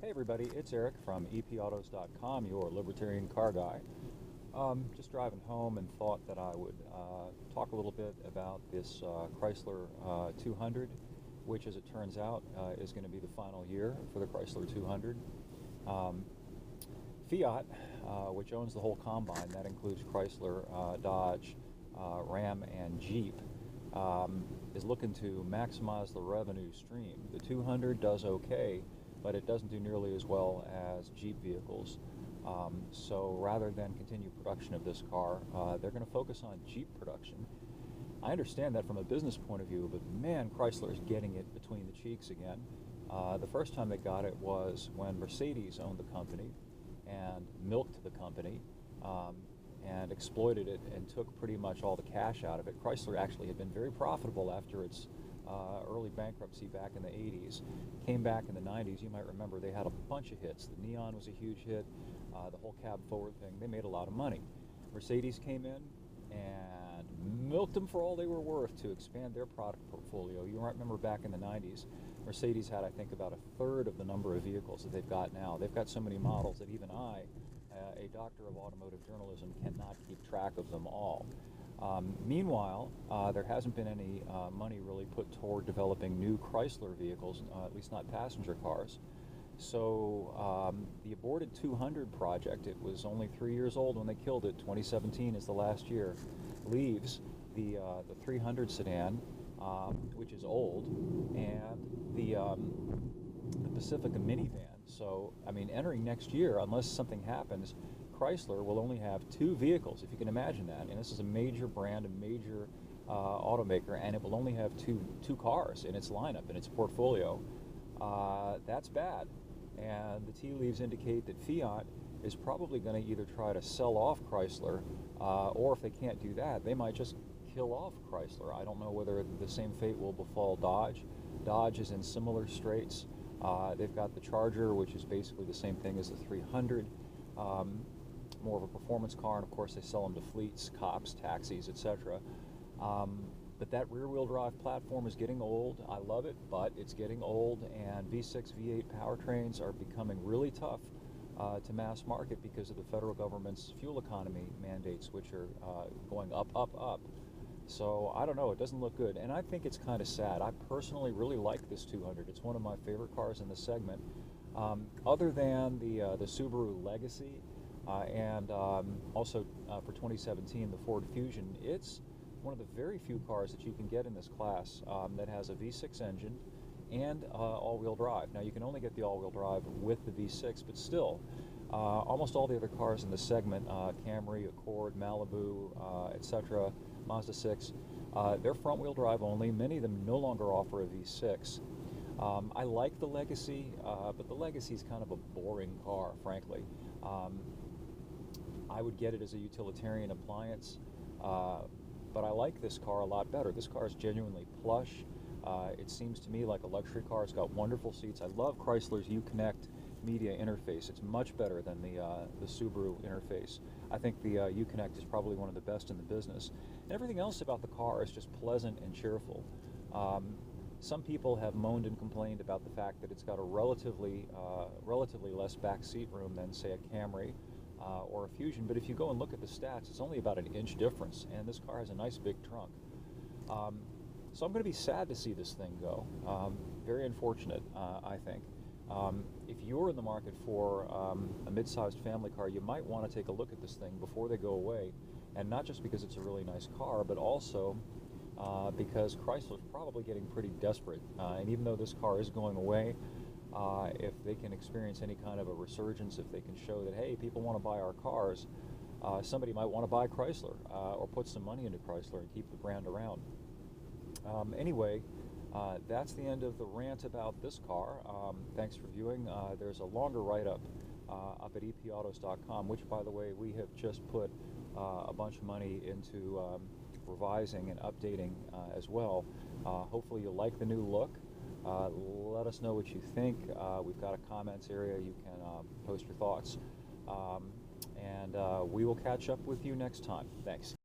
Hey everybody, it's Eric from epautos.com, your Libertarian car guy. Just driving home and thought that I would talk a little bit about this Chrysler 200, which as it turns out is going to be the final year for the Chrysler 200. Fiat, which owns the whole combine, that includes Chrysler, Dodge, Ram, and Jeep, is looking to maximize the revenue stream. The 200 does okay, but it doesn't do nearly as well as Jeep vehicles. So rather than continue production of this car, they're going to focus on Jeep production. I understand that from a business point of view, but man, Chrysler is getting it between the cheeks again. The first time they got it was when Mercedes owned the company and milked the company and exploited it and took pretty much all the cash out of it. Chrysler actually had been very profitable after its early bankruptcy back in the 80s. Came back in the 90s, you might remember they had a bunch of hits. The Neon was a huge hit, the whole cab forward thing, they made a lot of money. Mercedes came in and milked them for all they were worth to expand their product portfolio. You might remember back in the 90s, Mercedes had, I think, about a third of the number of vehicles that they've got now. They've got so many models that even I, a doctor of automotive journalism, cannot keep track of them all. Meanwhile, there hasn't been any money really put toward developing new Chrysler vehicles, at least not passenger cars. So the aborted 200 project, it was only 3 years old when they killed it. 2017 is the last year. Leaves the 300 sedan, which is old, and the Pacifica minivan. So, I mean, entering next year, unless something happens, Chrysler will only have two vehicles, if you can imagine that. And this is a major brand, a major automaker, and it will only have two cars in its lineup, in its portfolio. That's bad. And the tea leaves indicate that Fiat is probably going to either try to sell off Chrysler, or if they can't do that, they might just kill off Chrysler. I don't know whether the same fate will befall Dodge. Dodge is in similar straits. They've got the Charger, which is basically the same thing as the 300. More of a performance car, and of course they sell them to fleets, cops, taxis, etc. But that rear-wheel drive platform is getting old. I love it, but it's getting old, and V6, V8 powertrains are becoming really tough to mass market because of the federal government's fuel economy mandates, which are going up, up, up. So I don't know, it doesn't look good, and I think it's kind of sad. I personally really like this 200. It's one of my favorite cars in the segment. Other than the Subaru Legacy, and also for 2017, the Ford Fusion, it's one of the very few cars that you can get in this class that has a V6 engine and all-wheel drive. Now, you can only get the all-wheel drive with the V6, but still, almost all the other cars in the segment, Camry, Accord, Malibu, etc., Mazda 6, they're front-wheel drive only. Many of them no longer offer a V6. I like the Legacy, but the Legacy is kind of a boring car, frankly. I would get it as a utilitarian appliance, but I like this car a lot better. This car is genuinely plush. It seems to me like a luxury car. It's got wonderful seats. I love Chrysler's Uconnect media interface. It's much better than the Subaru interface. I think the Uconnect is probably one of the best in the business. And everything else about the car is just pleasant and cheerful. Some people have moaned and complained about the fact that it's got a relatively less back seat room than, say, a Camry or a Fusion, but if you go and look at the stats, it's only about an inch difference, and this car has a nice big trunk. So I'm going to be sad to see this thing go. Very unfortunate, I think. If you're in the market for a mid-sized family car, you might want to take a look at this thing before they go away, and not just because it's a really nice car, but also because Chrysler's probably getting pretty desperate. And even though this car is going away, if they can experience any kind of a resurgence, if they can show that, hey, people want to buy our cars, somebody might want to buy Chrysler or put some money into Chrysler and keep the brand around. Anyway, that's the end of the rant about this car. Thanks for viewing. There's a longer write-up up at epautos.com, which, by the way, we have just put a bunch of money into revising and updating as well. Hopefully you'll like the new look. Let us know what you think. We've got a comments area. You can post your thoughts. And we will catch up with you next time. Thanks.